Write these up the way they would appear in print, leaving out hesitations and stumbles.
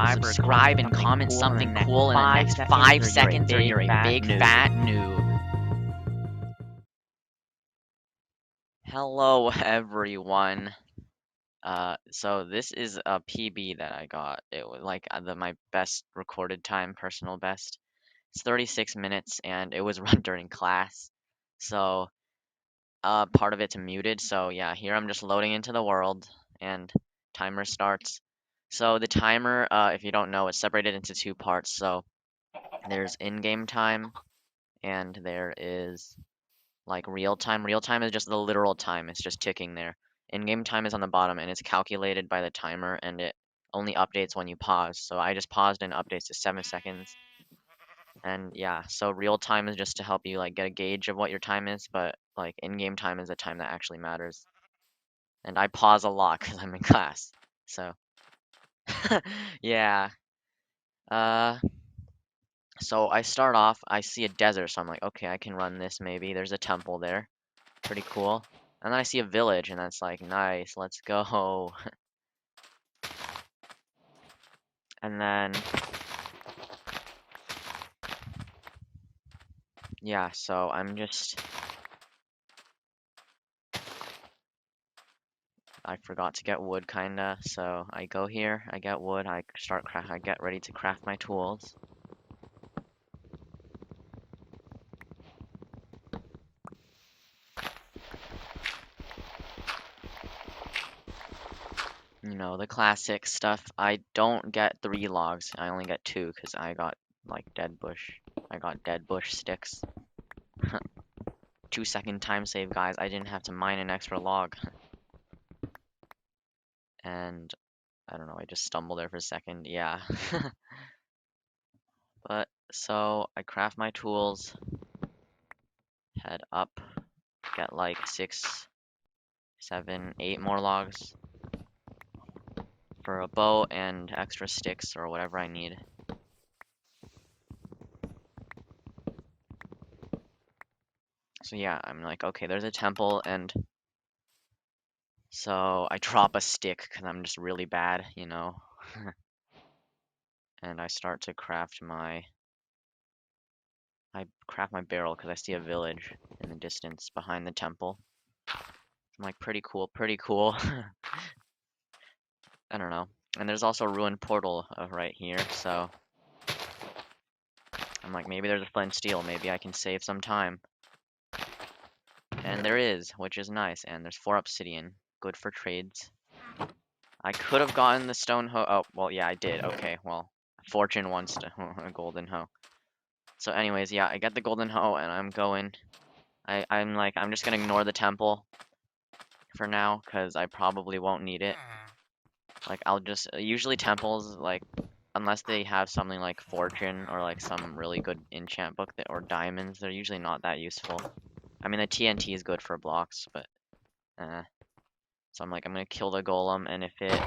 subscribe and comment something cool in the next 5 seconds, or you're a big fat noob. Hello everyone. So this is a PB that I got. It was like my best recorded time, personal best. It's 36 minutes and it was run during class. So part of it's muted. So yeah, here I'm just loading into the world and timer starts. So the timer, if you don't know, it's separated into two parts. So there's in-game time and there is like real time. Real time is just the literal time. It's just ticking there. In-game time is on the bottom and it's calculated by the timer and it only updates when you pause. So I just paused and updates to 7 seconds. And yeah, so real time is just to help you like get a gauge of what your time is, but like in-game time is the time that actually matters. And I pause a lot because I'm in class. So yeah. So I start off, I see a desert, so I'm like, okay, I can run this maybe. There's a temple there. Pretty cool. And then I see a village, and that's like, nice, let's go. And then, yeah, so I'm just, I forgot to get wood, kinda. So I go here, I get wood, I get ready to craft my tools. You know, the classic stuff. I don't get 3 logs, I only get 2, because I got, like, dead bush. I got dead bush sticks. 2-second time save, guys. I didn't have to mine an extra log. And I don't know, I just stumbled there for a second. Yeah. But so I craft my tools, head up, get like 6, 7, 8 more logs for a bow and extra sticks or whatever I need. So yeah, I'm like, okay, there's a temple, and so I drop a stick because I'm just really bad, you know. And I start to craft my barrel because I see a village in the distance behind the temple. I'm like, pretty cool, pretty cool. I don't know. And there's also a ruined portal right here, so I'm like, maybe there's a flint and steel, maybe I can save some time. And there is, which is nice, and there's 4 obsidian, good for trades. I could have gotten the stone hoe. Oh, well, yeah, I did. Okay, well, fortune wants to a golden hoe. So anyways, yeah, I get the golden hoe, and I'm going. I'm like, I'm just gonna ignore the temple for now, because I probably won't need it. Like, I'll just, usually temples, like, unless they have something like fortune or like some really good enchant book or diamonds, they're usually not that useful. I mean, the TNT is good for blocks, but so I'm like, I'm gonna kill the golem, and if it,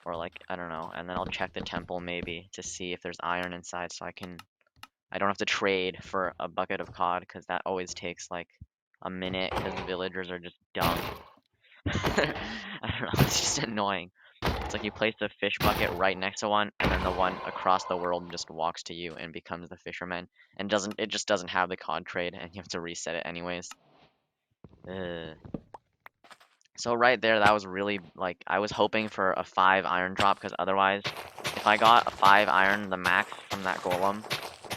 or like, I don't know, and then I'll check the temple maybe to see if there's iron inside, so I don't have to trade for a bucket of cod, because that always takes like a minute, because the villagers are just dumb. I don't know, it's just annoying. It's like you place the fish bucket right next to one, and then the one across the world just walks to you and becomes the fisherman, and it just doesn't have the cod trade, and you have to reset it anyways. Ugh. So right there, that was really, like, I was hoping for a 5 iron drop, because otherwise, if I got a 5 iron, the max from that golem,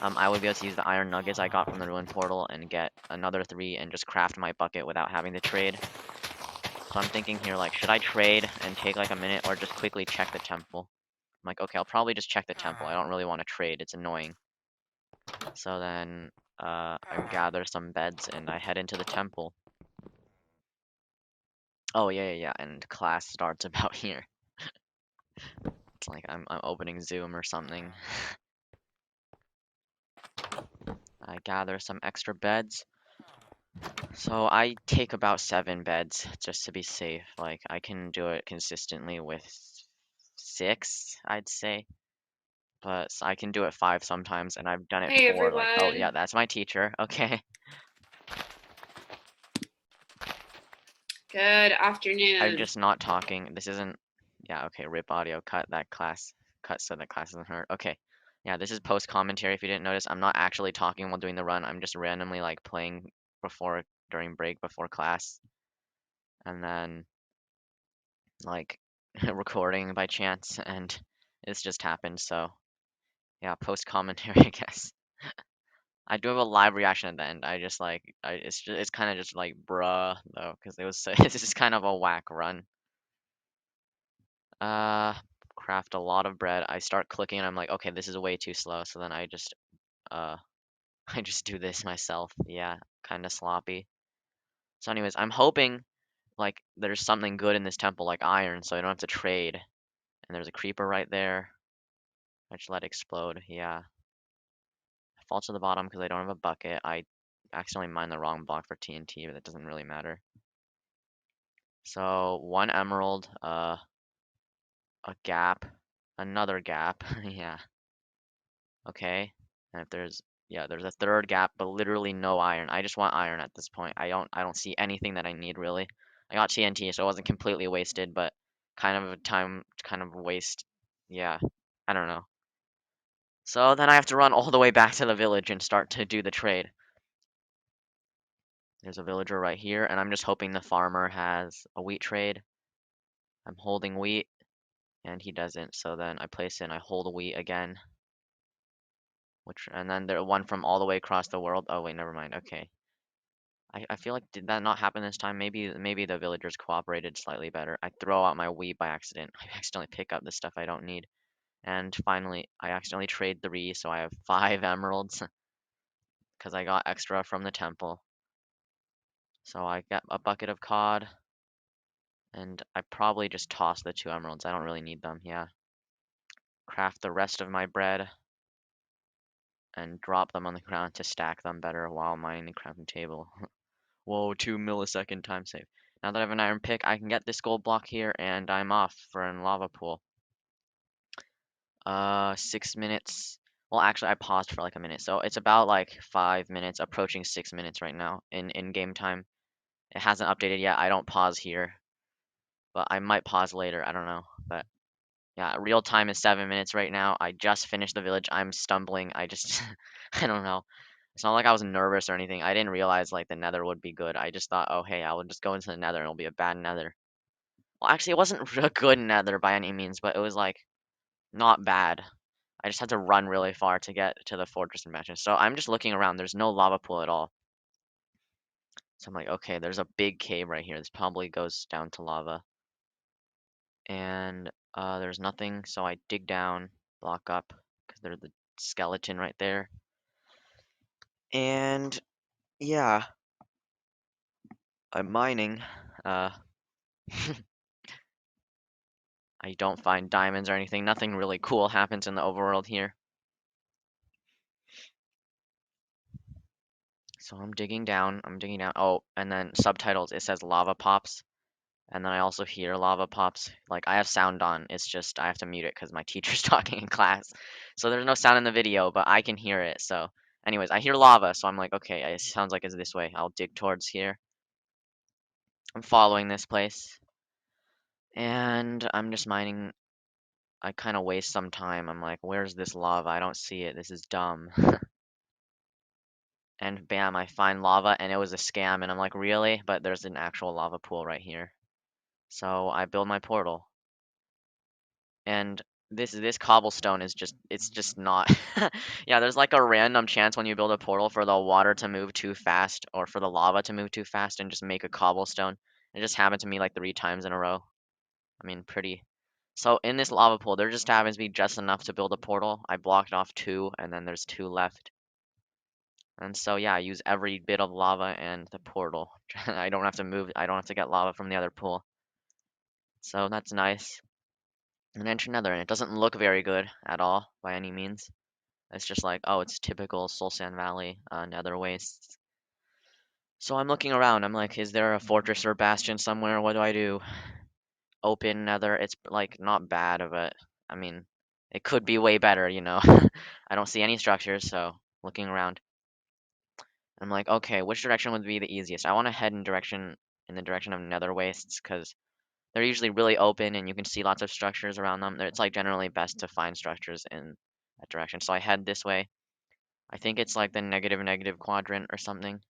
I would be able to use the iron nuggets I got from the ruined portal and get another 3 and just craft my bucket without having to trade. So I'm thinking here, like, should I trade and take like a minute, or just quickly check the temple? I'm like, okay, I'll probably just check the temple. I don't really want to trade. It's annoying. So then I gather some beds and I head into the temple. Oh, yeah. And class starts about here. It's like I'm opening Zoom or something. I gather some extra beds. So I take about 7 beds just to be safe. Like, I can do it consistently with 6, I'd say. But I can do it 5 sometimes, and I've done it Hey, 4. Like, oh everyone. yeah, that's my teacher. Okay. Good afternoon. I'm just not talking. This isn't. Yeah, okay, rip audio, cut that class. cut so that class doesn't hurt. Okay. Yeah, this is post commentary. If you didn't notice, I'm not actually talking while doing the run. I'm just randomly like playing during break before class, and then like recording by chance, and it's just happened. So yeah, post commentary, I guess. I do have a live reaction at the end. I just like it's kind of just like bruh though, because it was so, it's just kind of a whack run. Uh, craft a lot of bread. I start clicking and I'm like, okay, this is way too slow. So then I just uh I just do this myself. Yeah, kind of sloppy. So anyways, I'm hoping like there's something good in this temple like iron, so I don't have to trade. And there's a creeper right there. I just let it explode. Yeah. I fall to the bottom because I don't have a bucket. I accidentally mined the wrong block for TNT, but that doesn't really matter. So 1 emerald, a gap, another gap. Yeah. Okay. And if there's a third gap, but literally no iron. I just want iron at this point. I don't see anything that I need really. I got TNT, so it wasn't completely wasted, but kind of a time kind of waste. Yeah. I don't know. So then I have to run all the way back to the village and start to do the trade. There's a villager right here, and I'm just hoping the farmer has a wheat trade. I'm holding wheat, and he doesn't, so then I place in, I hold wheat again, and then there one from all the way across the world. Oh wait, never mind. Okay. I feel like did that not happen this time? Maybe the villagers cooperated slightly better. I throw out my wheat by accident. I accidentally pick up the stuff I don't need. And finally, I accidentally trade 3, so I have 5 emeralds because I got extra from the temple. So I get a bucket of cod, and I probably just toss the 2 emeralds. I don't really need them. Yeah. Craft the rest of my bread and drop them on the ground to stack them better while mining the crafting table. Whoa, 2 millisecond time save. Now that I have an iron pick, I can get this gold block here, and I'm off for a lava pool. 6 minutes. Well, actually, I paused for like a minute, so it's about like 5 minutes, approaching 6 minutes right now in game time. It hasn't updated yet. I don't pause here, but I might pause later. I don't know, but yeah, real time is 7 minutes right now. I just finished the village. I'm stumbling. I just, I don't know. It's not like I was nervous or anything. I didn't realize like the nether would be good. I just thought, oh, hey, I will just go into the nether and it'll be a bad nether. Well, actually, it wasn't a good nether by any means, but it was like not bad. I just had to run really far to get to the fortress and Bastion. So I'm just looking around. There's no lava pool at all. So I'm like, okay, there's a big cave right here. This probably goes down to lava. And there's nothing, so I dig down, block up, because there's the skeleton right there. And yeah, I'm mining. Uh, I don't find diamonds or anything. Nothing really cool happens in the overworld here. So I'm digging down. I'm digging down. Oh, and then subtitles, it says lava pops. And then I also hear lava pops. Like I have sound on. It's just I have to mute it because my teacher's talking in class. So there's no sound in the video, but I can hear it. So anyways, I hear lava. So I'm like, okay, it sounds like it's this way. I'll dig towards here. I'm following this place. And I'm just mining. I kind of waste some time. I'm like, where's this lava? I don't see it. This is dumb. And bam, I find lava and it was a scam. And I'm like, really? But there's an actual lava pool right here. So I build my portal. And this cobblestone is just it's just not yeah, there's like a random chance when you build a portal for the water to move too fast or for the lava to move too fast and just make a cobblestone. It just happened to me like 3 times in a row. I mean, pretty. So in this lava pool, there just happens to be just enough to build a portal. I blocked off 2, and then there's 2 left. And so yeah, I use every bit of lava and the portal. I don't have to move. I don't have to get lava from the other pool. So that's nice. And enter Nether, and it doesn't look very good at all by any means. It's just like, oh, it's typical Soul Sand Valley, Nether wastes. So I'm looking around. I'm like, is there a fortress or bastion somewhere? What do I do? Open Nether. It's like not bad, but I mean, it could be way better, you know. I don't see any structures, so looking around. I'm like, okay, which direction would be the easiest? I want to head in the direction of Nether wastes, because They're usually really open and you can see lots of structures around them. It's like generally best to find structures in that direction. So I head this way. I think it's like the negative quadrant or something.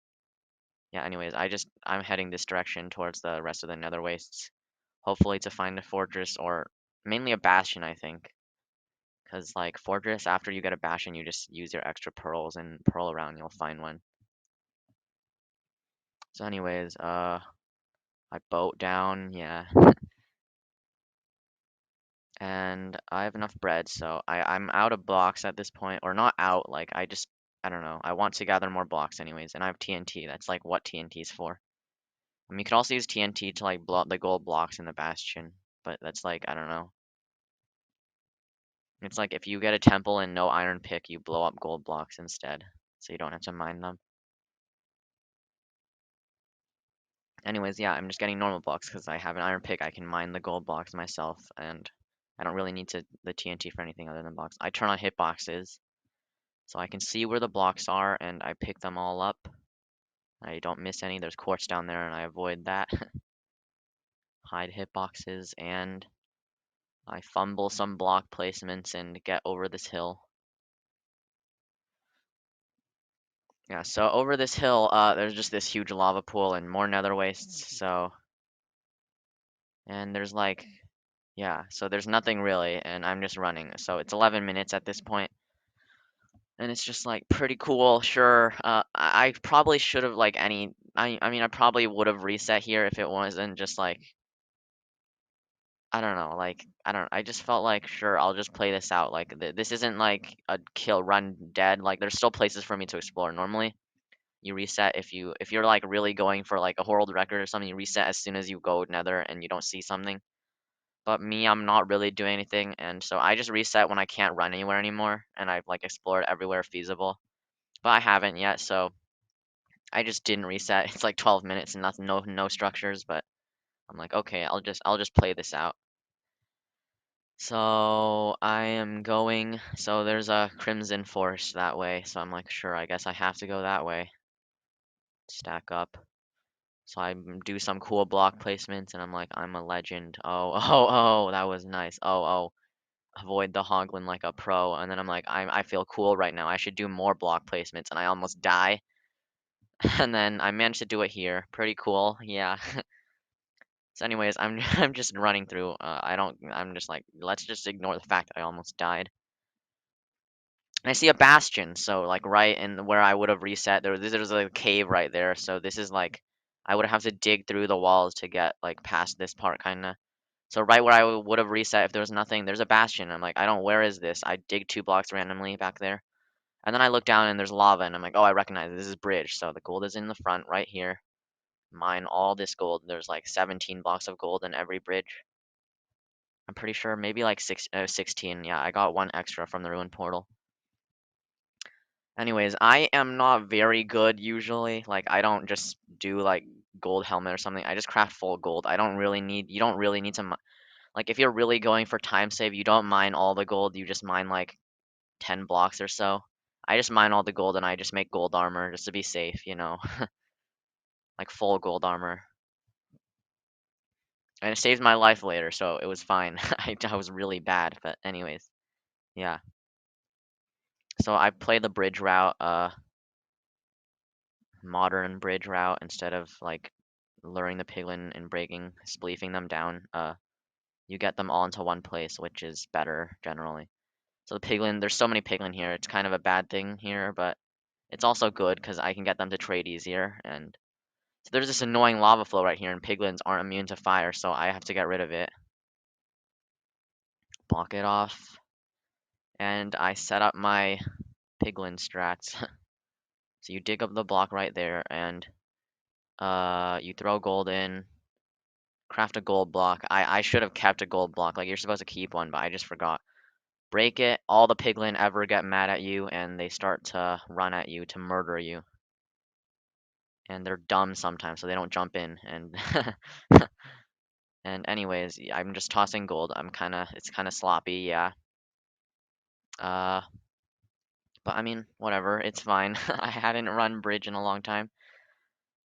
Yeah, anyways, I'm heading this direction towards the rest of the nether wastes. Hopefully to find a fortress or mainly a bastion, I think. Because like fortress, after you get a bastion, you just use your extra pearls and pearl around, you'll find one. So anyways, I boat down, yeah. And I have enough bread, so I'm out of blocks at this point, or not out, like I don't know. I want to gather more blocks anyways, and I have TNT. That's like what TNT's for. I mean, you could also use TNT to like blow up the gold blocks in the bastion, but that's like, I don't know. It's like if you get a temple and no iron pick, you blow up gold blocks instead, so you don't have to mine them. Anyways, yeah, I'm just getting normal blocks because I have an iron pick. I can mine the gold blocks myself, and I don't really need the TNT for anything other than blocks. I turn on hitboxes, so I can see where the blocks are, and I pick them all up. I don't miss any. There's quartz down there, and I avoid that. Hide hitboxes, and I fumble some block placements and get over this hill. Yeah, so over this hill, there's just this huge lava pool and more nether wastes, so... And there's like... Yeah, so there's nothing really, and I'm just running. So it's 11 minutes at this point, and it's just like pretty cool. Sure, I probably should have like I mean I probably would have reset here if it wasn't just like I don't know, like I just felt like sure I'll just play this out. Like this isn't like a kill run dead. Like there's still places for me to explore. Normally you reset if you're like really going for like a world record or something. You reset as soon as you go nether and you don't see something. But me, I'm not really doing anything, and so I just reset when I can't run anywhere anymore, and I've like explored everywhere feasible. But I haven't yet, so I just didn't reset. It's like 12 minutes and nothing, no structures, but I'm like, okay, I'll just play this out. So I am going. So there's a crimson forest that way, so I'm like, sure, I guess I have to go that way. Stack up. So I do some cool block placements, and I'm like, I'm a legend. Oh, oh, that was nice. Oh. Avoid the hoglin like a pro, and then I'm like, I feel cool right now. I should do more block placements, and I almost die. And then I managed to do it here. Pretty cool, yeah. So anyways, I'm I'm just running through. I'm just like, let's just ignore the fact I almost died. And I see a bastion, so like right in where I would have reset, there's a cave right there. So this is like, I would have to dig through the walls to get like past this part, kinda. So right where I would have reset if there was nothing, there's a bastion. I'm like, I don't, where is this? I dig 2 blocks randomly back there. And then I look down and there's lava and I'm like, oh, I recognize it. This is bridge. So the gold is in the front right here. Mine all this gold. There's like 17 blocks of gold in every bridge. I'm pretty sure maybe like 16. Yeah, I got one extra from the ruin portal. Anyways, I am not very good usually. Like I don't just do like gold helmet or something. I just craft full gold. You don't really need to like if you're really going for time save, you don't mine all the gold. You just mine like 10 blocks or so. I just mine all the gold and I just make gold armor just to be safe, you know, like full gold armor. And it saved my life later, so it was fine. I was really bad, but anyways, yeah. So I play the bridge route, modern bridge route instead of like luring the piglin and breaking, spleefing them down. You get them all into one place, which is better generally. So the piglin, there's so many piglin here. It's kind of a bad thing here, but it's also good because I can get them to trade easier. And so there's this annoying lava flow right here, and piglins aren't immune to fire, so I have to get rid of it. Block it off. And I set up my piglin strats. So you dig up the block right there, and you throw gold in, craft a gold block. I should have kept a gold block. Like, you're supposed to keep one, but I just forgot. Break it. All the piglin ever get mad at you, and they start to run at you to murder you. And they're dumb sometimes, so they don't jump in. And and anyways, I'm just tossing gold. It's kind of sloppy, yeah. Uh, but I mean, whatever. It's fine. I hadn't run bridge in a long time.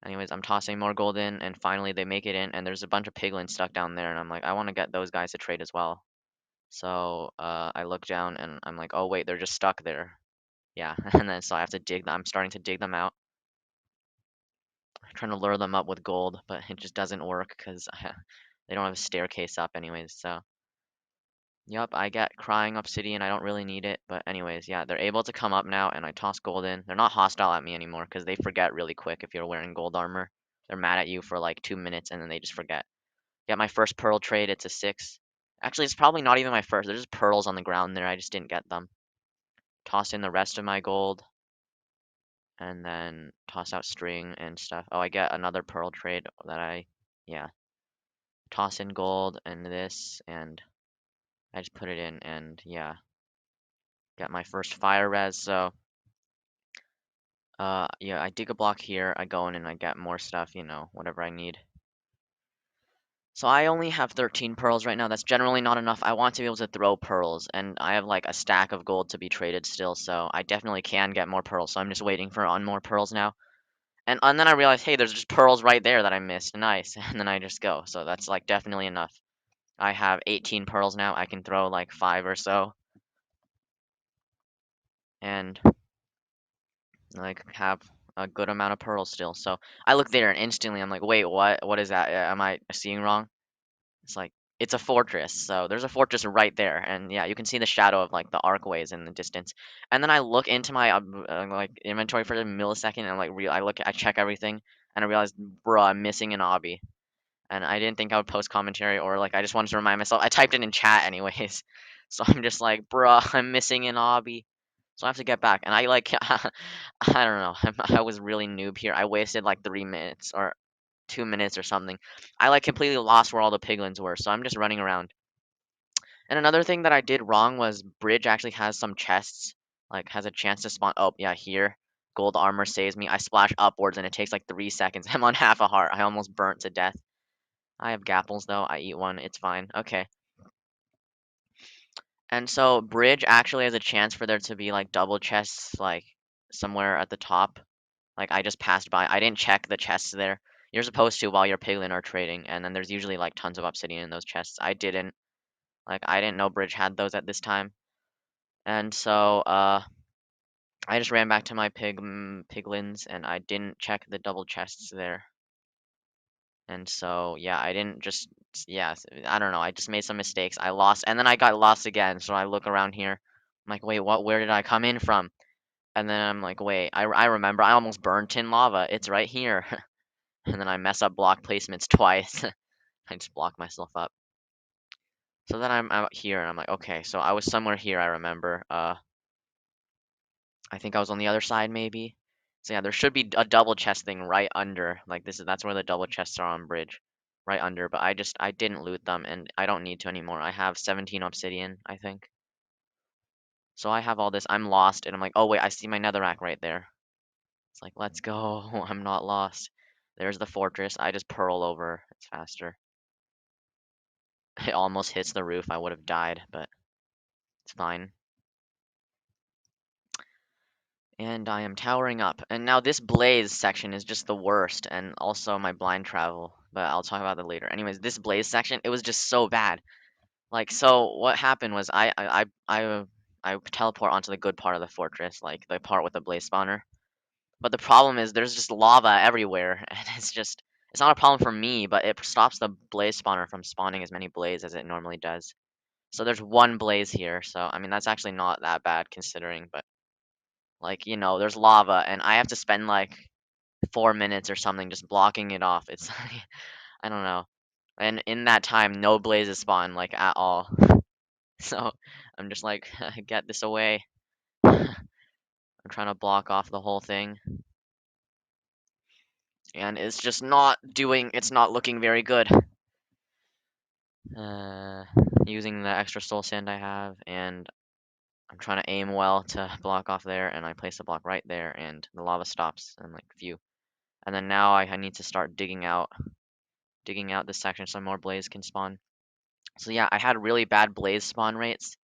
Anyways, I'm tossing more gold in, and finally they make it in, and there's a bunch of piglins stuck down there, and I'm like, I want to get those guys to trade as well. So I look down, and I'm like, oh wait, they're just stuck there. Yeah, and then so I have to dig them. I'm starting to dig them out. I'm trying to lure them up with gold, but it just doesn't work because they don't have a staircase up anyways. So, yep, I get crying obsidian. I don't really need it, but anyways, yeah, they're able to come up now, and I toss gold in. They're not hostile at me anymore because they forget really quick if you're wearing gold armor. They're mad at you for like 2 minutes, and then they just forget. Get my first pearl trade. It's a 6. Actually, it's probably not even my first. There's just pearls on the ground there. I just didn't get them. Toss in the rest of my gold, and then toss out string and stuff. Oh, I get another pearl trade that yeah, toss in gold and this, and I just put it in, and yeah, get my first fire res. So, yeah, I dig a block here, I go in and I get more stuff, whatever I need. So I only have 13 pearls right now. That's generally not enough. I want to be able to throw pearls, and I have like a stack of gold to be traded still, so I definitely can get more pearls. So I'm just waiting for on more pearls now. And then I realized, hey, there's just pearls right there that I missed. Nice. And then I just go. So that's like definitely enough. I have 18 pearls now. I can throw like 5 or so. And like have a good amount of pearls still. So I look there and instantly I'm like, wait, what? What is that? Am I seeing wrong? It's like it's a fortress. So there's a fortress right there, and yeah, you can see the shadow of like the archways in the distance. And then I look into my like inventory for a millisecond, and like I check everything, and I realize, bruh, I'm missing an obby. And I didn't think I would post commentary, or like I just wanted to remind myself. I typed it in chat anyways, so I'm just like, bruh, I'm missing an obby. So I have to get back, and I like, I don't know, I was really noob here. I wasted like 3 minutes or 2 minutes or something. I like completely lost where all the piglins were, so I'm just running around. And another thing that I did wrong was bridge actually has some chests, like has a chance to spawn. Oh yeah, here. Gold armor saves me. I splash upwards and it takes like 3 seconds. I'm on half a heart. I almost burnt to death. I have gapples though. I eat one. It's fine. Okay. And so bridge actually has a chance for there to be like double chests like somewhere at the top. Like I just passed by. I didn't check the chests there. You're supposed to while your piglin are trading, and then there's usually like tons of obsidian in those chests. I didn't. Like I didn't know bridge had those at this time. And so I just ran back to my piglins and I didn't check the double chests there. And so, yeah, I didn't just, yeah, I don't know. I just made some mistakes. I lost, and then I got lost again. So I look around here. I'm like, wait, where did I come in from? And then I'm like, wait, I remember. I almost burnt in lava. It's right here. And then I mess up block placements twice. I just block myself up. So then I'm out here, and I'm like, okay, so I was somewhere here, I remember. I think I was on the other side, maybe. So yeah, there should be a double chest thing right under. Like that's where the double chests are on bridge, right under. But I didn't loot them, and I don't need to anymore. I have 17 obsidian, I think. So I have all this. I'm lost, and I'm like, oh wait, I see my netherrack right there. It's like, let's go. I'm not lost. There's the fortress. I just pearl over. It's faster. It almost hits the roof. I would have died, but it's fine. And I am towering up. And now this blaze section is just the worst, and also my blind travel, but I'll talk about that later. Anyways, this blaze section, it was just so bad. Like, so what happened was I teleport onto the good part of the fortress, like the part with the blaze spawner. But the problem is there's just lava everywhere, and it's not a problem for me, but it stops the blaze spawner from spawning as many blaze as it normally does. So there's one blaze here, so I mean that's actually not that bad considering, but like, there's lava, and I have to spend like 4 minutes or something just blocking it off. It's I don't know. And in that time, no blazes spawn like at all. So I'm just like, get this away. I'm trying to block off the whole thing, and it's just not doing. It's not looking very good. Uh, Using the extra soul sand I have, and I'm trying to aim well to block off there, and I place a block right there, and the lava stops, and like phew. And then now I need to start digging out this section so more blaze can spawn. So yeah, I had really bad blaze spawn rates.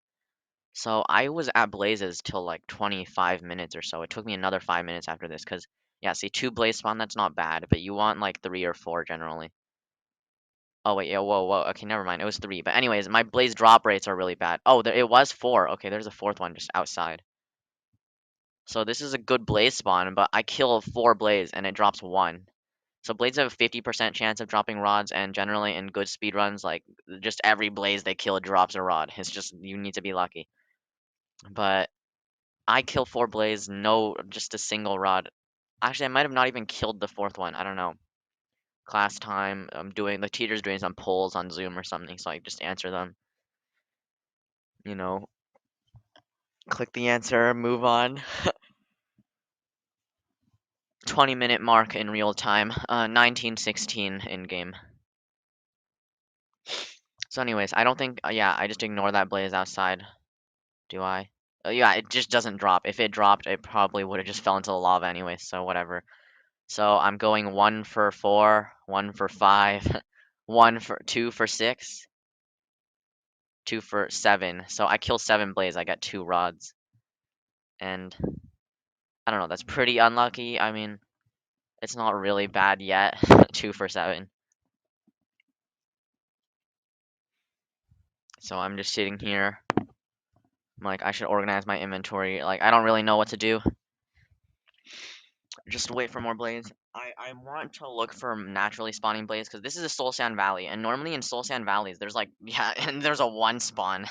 So I was at blazes till like 25 minutes or so. It took me another 5 minutes after this because Yeah, see, 2 blaze spawn, that's not bad, but you want like 3 or 4 generally. Oh wait, yeah, whoa. Okay, never mind. It was 3. But anyways, my blaze drop rates are really bad. Oh, it was 4. Okay, there's a 4th one just outside. So this is a good blaze spawn, but I kill 4 blaze and it drops 1. So blades have a 50% chance of dropping rods, and generally in good speedruns, like just every blaze they kill drops a rod. It's just you need to be lucky. But I kill 4 blaze, no, just a single rod. Actually, I might have not even killed the 4th one. I don't know. Class time. The teacher's doing some polls on Zoom or something, so I just answer them. You know, click the answer, move on. 20-minute mark in real time. 1916 in game. So anyways, I don't think, yeah, I just ignore that blaze outside. Do I? Yeah, it just doesn't drop. If it dropped, it probably would have just fell into the lava anyway, so whatever. So I'm going 1 for 4, 1 for 5, 2 for 6, 2 for 7. So I kill 7 blaze, I got 2 rods. And I don't know, that's pretty unlucky. I mean, it's not really bad yet. 2 for 7. So I'm just sitting here. I'm like, I should organize my inventory. Like, I don't really know what to do. Just wait for more blaze. I want to look for naturally spawning blaze because this is a soul sand valley, and normally in soul sand valleys there's like yeah, and there's a 1 spawn.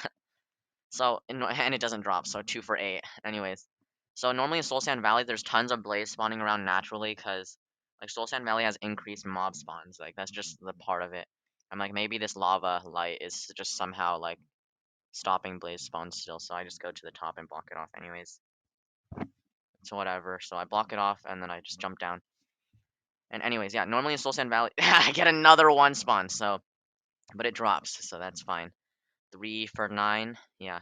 So and it doesn't drop, so 2 for 8. Anyways, so normally in soul sand valley there's tons of blaze spawning around naturally because like soul sand valley has increased mob spawns. Like that's just the part of it. I'm like maybe this lava light is just somehow like stopping blaze spawns still, so I just go to the top and block it off anyways. So whatever. So I block it off and then I just jump down. And anyways, yeah, normally in Soul Sand Valley, I get another 1 spawn, so, but it drops, so that's fine. 3 for 9, yeah.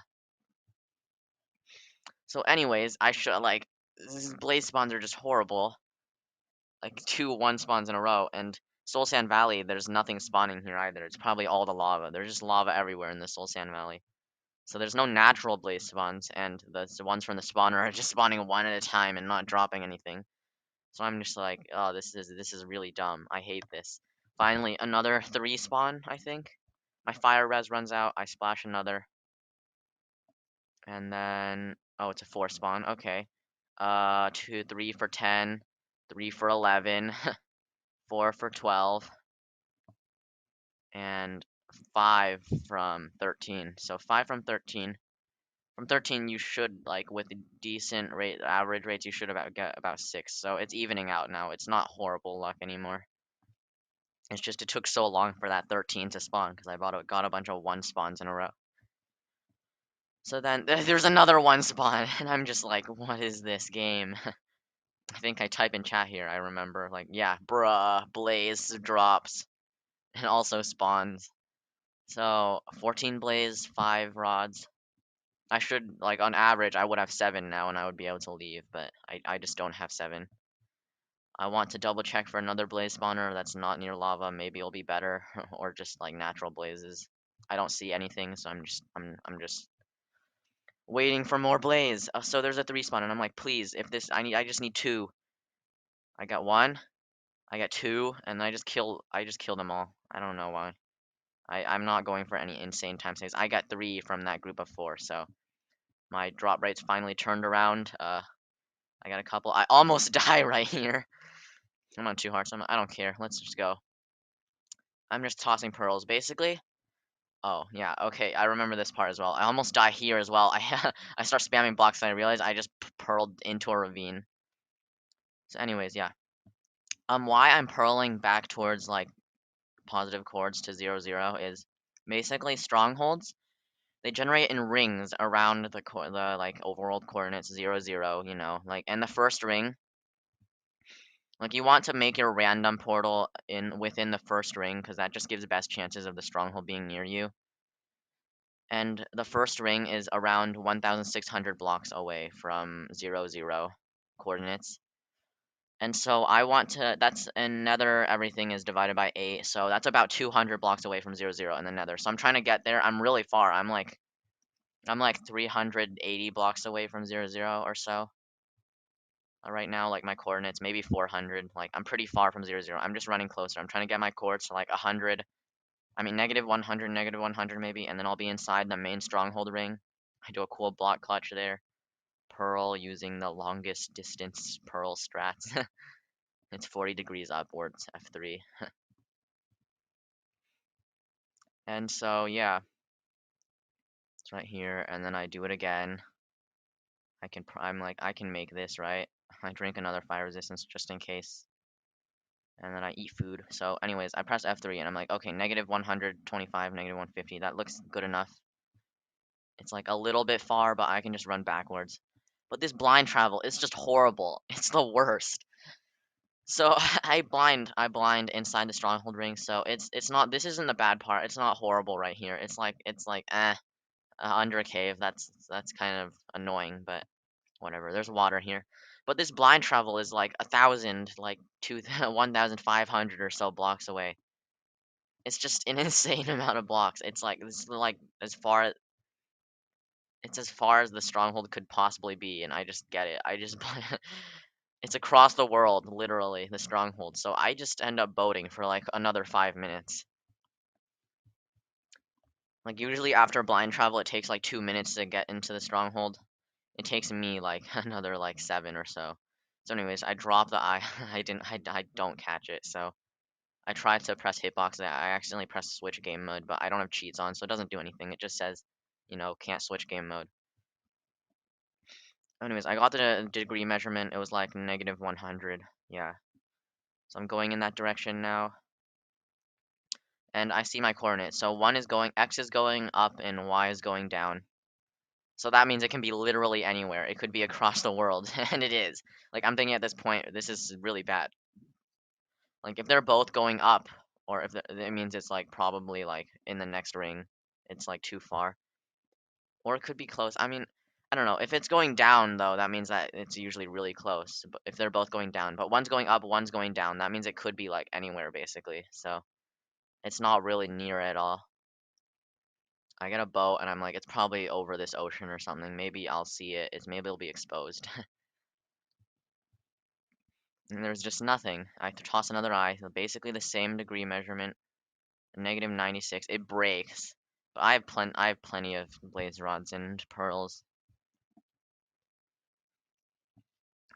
So anyways, I should, like, these blaze spawns are just horrible. Like, 2 1 spawns in a row, and Soul Sand Valley, there's nothing spawning here either. It's probably all the lava. There's just lava everywhere in the Soul Sand Valley. So there's no natural blaze spawns, and the ones from the spawner are just spawning 1 at a time and not dropping anything. So I'm just like, oh, this is really dumb. I hate this. Finally, another 3 spawn, I think. My fire res runs out. I splash another. And then, oh, it's a 4 spawn. Okay. 2, 3 for 10, 3 for 11, 4 for 12, and 5 from 13. So 5 from 13. From 13, you should, like, with decent rate, average rates, you should get about 6. So it's evening out now. It's not horrible luck anymore. It's just it took so long for that 13 to spawn because I got a bunch of 1 spawns in a row. So then there's another 1 spawn, and I'm just like, what is this game? I think I type in chat here. I remember like, yeah, bruh, blaze drops and also spawns. So 14 blaze, 5 rods. I should like on average I would have 7 now and I would be able to leave, but I just don't have 7. I want to double check for another blaze spawner that's not near lava. Maybe it'll be better, or just like natural blazes. I don't see anything, so I'm just waiting for more blaze. So there's a 3 spawn, and I'm like, please, if this I just need 2. I got 1, I got 2, and I just killed them all. I don't know why. I'm not going for any insane time saves. I got 3 from that group of 4, so my drop rate's finally turned around. I got a couple. I almost die right here. I'm on 2 hearts. I don't care. Let's just go. I'm just tossing pearls, basically. Oh, yeah, okay, I remember this part as well. I almost die here as well. I start spamming blocks and I realize I just pearled into a ravine. So anyways, yeah. Why I'm pearling back towards, like, positive chords to 0, 0 is basically strongholds. They generate in rings around the like, overworld coordinates 0, 0, you know, like, and the first ring, like, you want to make your random portal within the first ring, because that just gives the best chances of the stronghold being near you. And the first ring is around 1,600 blocks away from 0, 0 coordinates. And so I want to, that's in Nether, everything is divided by 8, so that's about 200 blocks away from 0, 0 in the Nether. So I'm trying to get there. I'm really far. I'm like 380 blocks away from 0, 0 or so. right now, like my coordinates, maybe 400. Like I'm pretty far from 0, 0. I'm just running closer. I'm trying to get my coords to like 100. I mean, -100, -100 maybe, and then I'll be inside the main stronghold ring. I do a cool block clutch there. Pearl using the longest distance pearl strats. It's 40 degrees upwards, F3. And so, yeah, it's right here, and then I do it again. I'm like, I can make this, right? I drink another fire resistance just in case. And then I eat food. So anyways, I press F3 and I'm like, okay, -125, -150. That looks good enough. It's like a little bit far, but I can just run backwards. But this blind travel is just horrible. It's the worst. So I blind inside the stronghold ring. So it's not, this isn't the bad part. It's not horrible right here. Under a cave. That's kind of annoying, but whatever. There's water here. But this blind travel is like 1,000, like 1,500 or so blocks away. It's just an insane amount of blocks. It's like this is like as far as the stronghold could possibly be, and I just get it. It's across the world, literally, the stronghold. So I just end up boating for like another 5 minutes. Like usually after blind travel, it takes like 2 minutes to get into the stronghold. It takes me like another like 7 or so. So anyways, I drop the eye. I don't catch it. So I tried to press hitbox. I accidentally pressed switch game mode, but I don't have cheats on, so it doesn't do anything. It just says, can't switch game mode. Anyways, I got the degree measurement. It was like -100. Yeah. So I'm going in that direction now. And I see my coordinates. So X is going up and Y is going down. So that means it can be literally anywhere. It could be across the world, and it is. Like I'm thinking at this point, this is really bad. Like if they're both going up, or if it means it's like probably like in the next ring, it's like too far. Or it could be close. I mean, I don't know. If it's going down though, that means that it's usually really close. But if they're both going down, but one's going up, one's going down, that means it could be like anywhere basically. So it's not really near at all. I get a boat and I'm like, it's probably over this ocean or something. Maybe I'll see it. Maybe it'll be exposed. And there's just nothing. I toss another eye, so basically the same degree measurement, -96. It breaks, but I have plenty of blaze rods and pearls.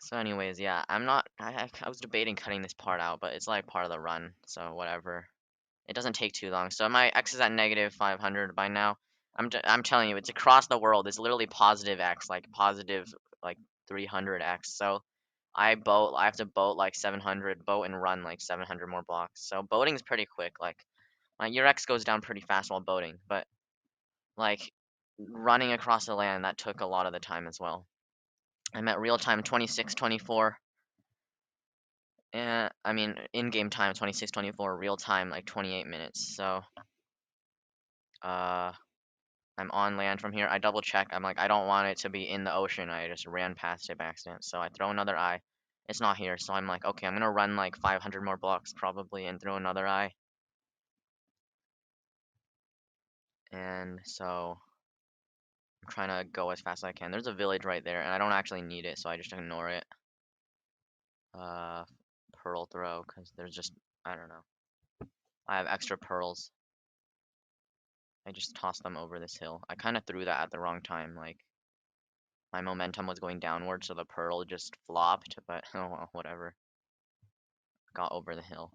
So anyways, yeah, I'm not. I was debating cutting this part out, but it's like part of the run, so whatever. It doesn't take too long. So my X is at -500 by now. I'm telling you, it's across the world. It's literally positive X, like positive like 300X. So I have to boat like 700, boat and run like 700 more blocks. So boating is pretty quick. Like your X goes down pretty fast while boating, but like running across the land, that took a lot of the time as well. I'm at real time 26:24. I mean, in-game time 26:24, real time like 28 minutes. So, uh, I'm on land from here. I double check. I'm like, I don't want it to be in the ocean. I just ran past it by accident. So I throw another eye. It's not here. So I'm like, okay, I'm gonna run like 500 more blocks probably and throw another eye. And so I'm trying to go as fast as I can. There's a village right there, and I don't actually need it, so I just ignore it. Uh, Pearl throw, because there's just, I don't know. I have extra pearls. I just tossed them over this hill. I kind of threw that at the wrong time. Like, my momentum was going downward, so the pearl just flopped, but oh well, whatever. Got over the hill.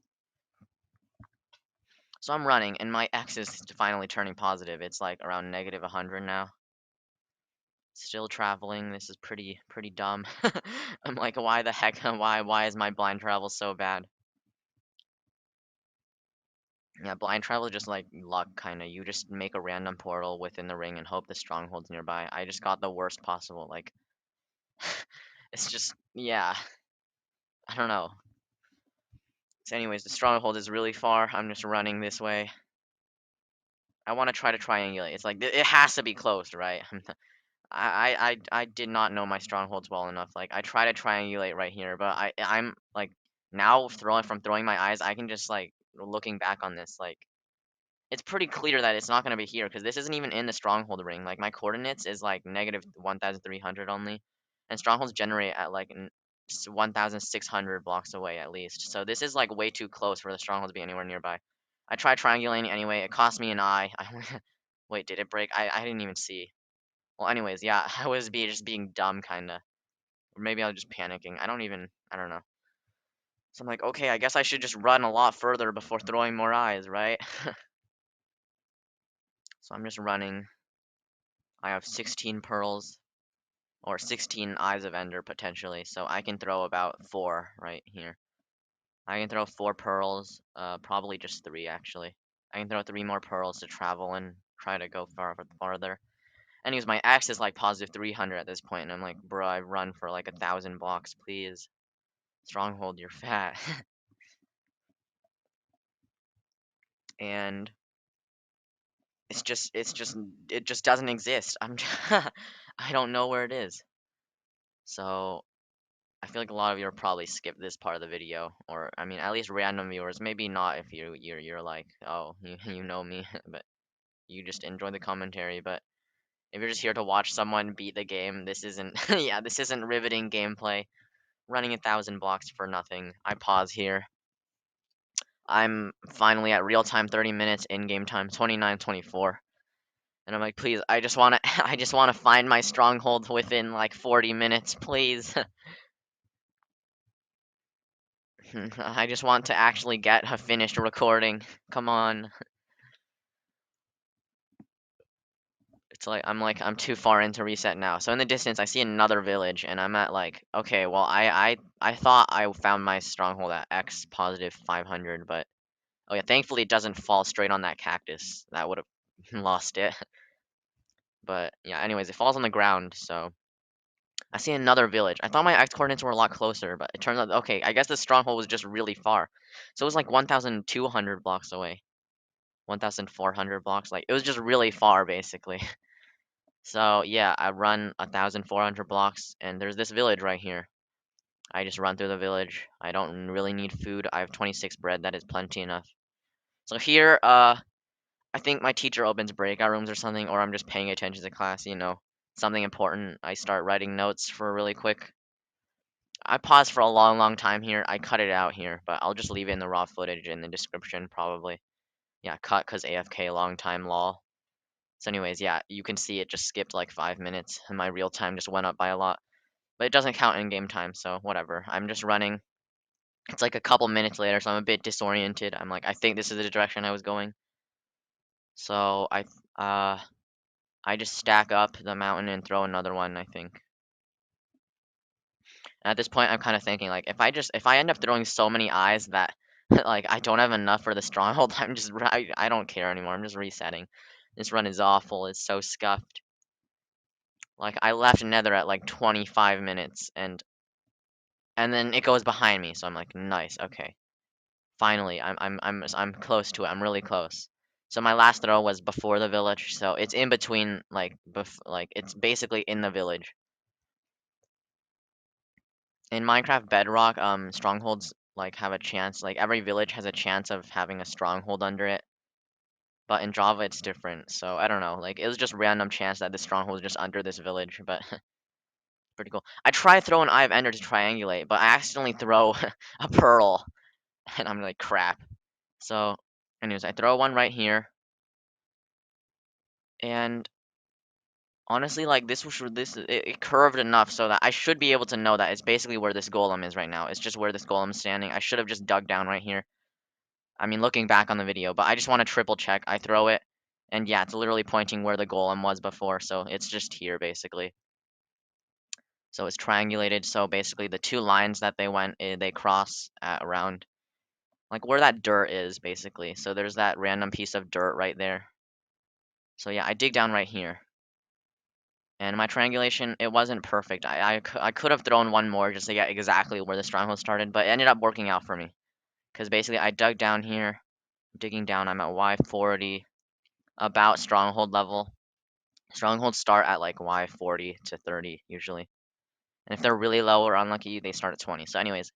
So I'm running, and my X is finally turning positive. It's like around -100 now. Still traveling. This is pretty dumb. I'm like, why the heck? Why is my blind travel so bad? Yeah, blind travel is just like luck, kind of. You just make a random portal within the ring and hope the stronghold's nearby. I just got the worst possible. Like, it's just, yeah, I don't know. So anyways, the stronghold is really far. I'm just running this way. I want to try to triangulate. It's like, it has to be closed, right? I did not know my strongholds well enough. Like, I try to triangulate right here, but I'm like, now throwing my eyes, I can just like, looking back on this, like, it's pretty clear that it's not going to be here because this isn't even in the stronghold ring. Like my coordinates is like -1,300 only, and strongholds generate at like 1,600 blocks away at least. So this is like way too close for the stronghold to be anywhere nearby. I tried triangulating anyway. It cost me an eye. Wait, did it break? I didn't even see. Well, anyways, yeah, I was just being dumb, kinda. Or maybe I was just panicking. I don't know. So I'm like, okay, I guess I should just run a lot further before throwing more eyes, right? So I'm just running. I have 16 pearls, or 16 eyes of ender potentially, so I can throw about 4 right here. I can throw 4 pearls, probably just 3 actually. I can throw 3 more pearls to travel and try to go farther. Anyways, my axe is like positive 300 at this point, and I'm like, bro, I've run for like 1,000 blocks, please. Stronghold, you're fat. And it just doesn't exist. I don't know where it is. So I feel like a lot of you will probably skip this part of the video, or I mean, at least random viewers. Maybe not if you're like, oh, you know me, but you just enjoy the commentary. But if you're just here to watch someone beat the game, this isn't, yeah, this isn't riveting gameplay. Running 1,000 blocks for nothing. I pause here. I'm finally at real time 30 minutes, in-game time 29:24. And I'm like, please, I just wanna I just wanna find my stronghold within like 40 minutes, please. I just want to actually get a finished recording. Come on. I'm too far into reset now. So in the distance I see another village and I'm at like, okay, well I thought I found my stronghold at X positive 500, but oh yeah, thankfully it doesn't fall straight on that cactus. That would have lost it. But yeah, anyways, it falls on the ground, so I see another village. I thought my X coordinates were a lot closer, but it turns out, okay, I guess the stronghold was just really far. So it was like 1,200 blocks away. 1,400 blocks. Like, it was just really far, basically. So yeah, I run 1,400 blocks, and there's this village right here. I just run through the village. I don't really need food. I have 26 bread. That is plenty enough. So here, I think my teacher opens breakout rooms or something, or I'm just paying attention to class, something important. I start writing notes for really quick. I paused for a long, long time here. I cut it out here, but I'll just leave it in the raw footage in the description, probably. Yeah, cut because AFK, long time, lol. So anyways, yeah, you can see it just skipped like 5 minutes, and my real time just went up by a lot. But it doesn't count in game time, so whatever. I'm just running. It's like a couple minutes later, so I'm a bit disoriented. I'm like, I think this is the direction I was going. So I just stack up the mountain and throw another one, I think. And at this point, I'm kind of thinking like, if I end up throwing so many eyes that like I don't have enough for the stronghold, I don't care anymore. I'm just resetting. This run is awful. It's so scuffed. Like I left Nether at like 25 minutes, and then it goes behind me. So I'm like, nice, okay. Finally, I'm close to it. I'm really close. So my last throw was before the village, so it's in between, like it's basically in the village. In Minecraft Bedrock, strongholds like have a chance. Like every village has a chance of having a stronghold under it. But in Java, it's different. So I don't know. Like it was just random chance that the stronghold was just under this village, but pretty cool. I try throwing Eye of Ender to triangulate, but I accidentally throw a pearl, and I'm like crap. So, anyways, I throw one right here, and honestly, like it curved enough so that I should be able to know that it's basically where this golem is right now. It's just where this golem's standing. I should have just dug down right here. I mean, looking back on the video, but I just want to triple check. I throw it, and yeah, it's literally pointing where the golem was before, so it's just here, basically. So it's triangulated, so basically the two lines that they cross at around, like where that dirt is, basically. So there's that random piece of dirt right there. So yeah, I dig down right here. And my triangulation, it wasn't perfect. I could have thrown one more just to get exactly where the stronghold started, but it ended up working out for me. Because basically I dug down here, digging down, I'm at Y40, about stronghold level. Strongholds start at like Y40 to 30 usually. And if they're really low or unlucky, they start at 20. So anyways,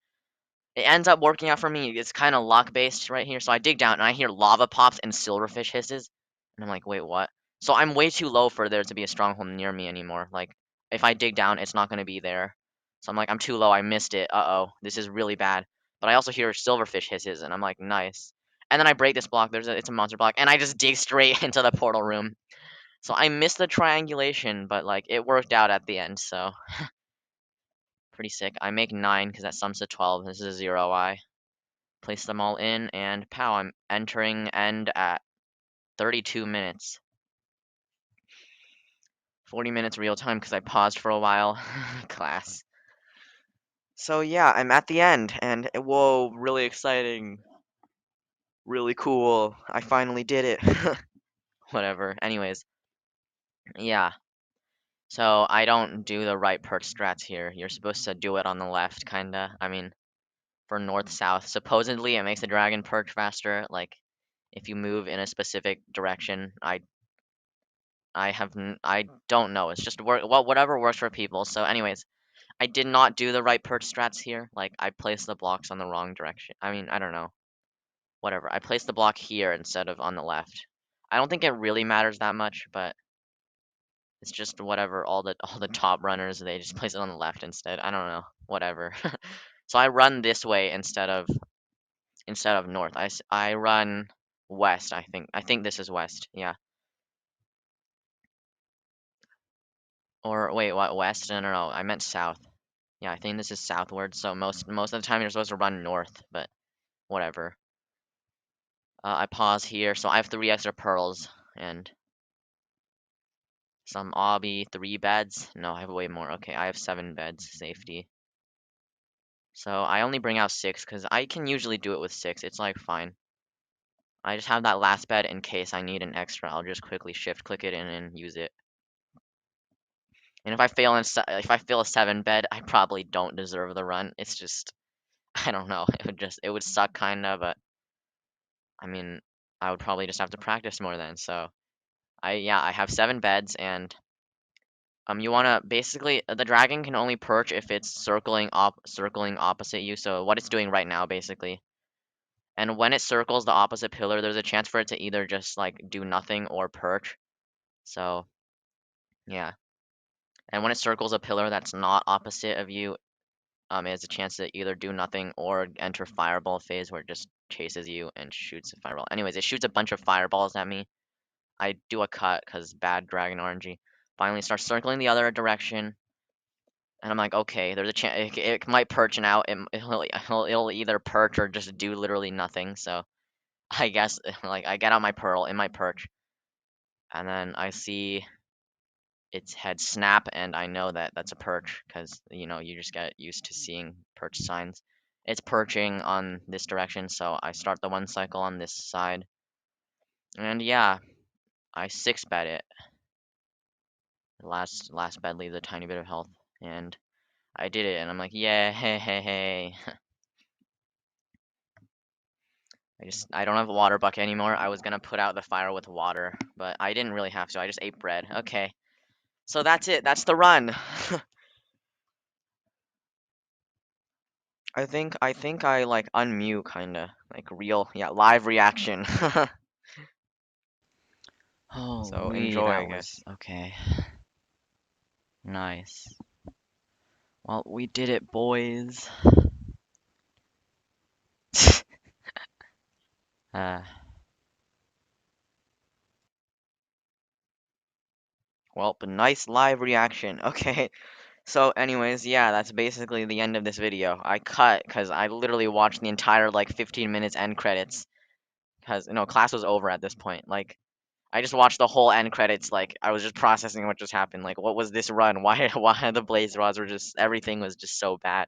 it ends up working out for me. It's kind of luck based right here. So I dig down and I hear lava pops and silverfish hisses. And I'm like, wait, what? So I'm way too low for there to be a stronghold near me anymore. Like, if I dig down, it's not going to be there. So I'm like, I'm too low, I missed it. Uh-oh, this is really bad. But I also hear silverfish hisses, and I'm like, nice. And then I break this block. It's a monster block, and I just dig straight into the portal room. So I missed the triangulation, but like it worked out at the end. So pretty sick. I make 9 because that sums to 12. This is a 0i. Place them all in, and pow! I'm entering end at 32 minutes. 40 minutes real time because I paused for a while. Class. So yeah, I'm at the end, and whoa, really exciting. Really cool. I finally did it. Whatever. Anyways, yeah. So I don't do the right perch strats here. You're supposed to do it on the left, kinda. I mean, for north-south. Supposedly, it makes the dragon perch faster. Like, if you move in a specific direction. I don't know. It's just whatever works for people. So, anyways, I did not do the right perch strats here. Like, I placed the blocks on the wrong direction. I mean, I don't know. Whatever. I placed the block here instead of on the left. I don't think it really matters that much, but it's just whatever. All the top runners, they just place it on the left instead. I don't know. Whatever. So I run this way instead of north. I run west. I think this is west. Yeah. Or wait, what? West? No, no, no. I meant south. Yeah, I think this is southward. So most of the time you're supposed to run north, but whatever. I pause here. So I have 3 extra pearls and some obby, 3 beds. No, I have way more. Okay, I have 7 beds. Safety. So I only bring out 6 because I can usually do it with 6. It's like fine. I just have that last bed in case I need an extra. I'll just quickly shift click it in and use it. And if I fail a 7 bed, I probably don't deserve the run. It's just I don't know. It would suck kinda, but I mean I would probably just have to practice more then. So I have 7 beds and you wanna basically the dragon can only perch if it's circling opposite you. So what it's doing right now basically. And when it circles the opposite pillar, there's a chance for it to either just like do nothing or perch. So yeah. And when it circles a pillar that's not opposite of you, it has a chance to either do nothing or enter fireball phase where it just chases you and shoots a fireball. Anyways, it shoots a bunch of fireballs at me. I do a cut because bad dragon RNG. Finally starts circling the other direction. And I'm like, okay, there's a chance it might perch now. It'll either perch or just do literally nothing. So I guess like I get out my pearl in my perch, and then I see its head snap, and I know that that's a perch because you just get used to seeing perch signs. It's perching on this direction, so I start the onecycle on this side, and yeah, I 6-bet it. The last bet leaves a tiny bit of health, and I did it, and I'm like, yeah, hey, hey, hey. I don't have a water bucket anymore. I was gonna put out the fire with water, but I didn't really have to. I just ate bread. Okay, so that's it. That's the run. I think I like unmute kinda like real live reaction. So Holy, enjoy, I that guess. was okay. Nice. Well, we did it, boys. Uh, Well, but nice live reaction. Okay. So anyways, yeah, that's basically the end of this video. I cut because I literally watched the entire like 15 minutes end credits because class was over at this point. Like I just watched the whole end credits. Like I was just processing what just happened. Like what was this run? Why the blaze rods were just everything was just so bad.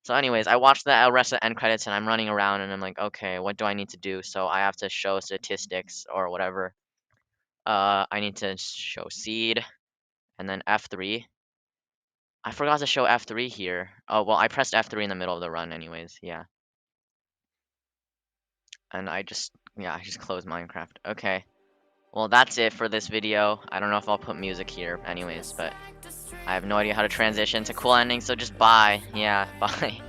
So anyways, I watched the rest of the end credits and I'm running around and I'm like, okay, what do I need to do? So I have to show statistics or whatever. I need to show seed and then F3. I forgot to show F3 here. Oh, well, I pressed F3 in the middle of the run anyways. Yeah. And I just closed Minecraft. Okay. Well, that's it for this video. I don't know if I'll put music here anyways, but I have no idea how to transition to cool ending, so just bye. Yeah, bye.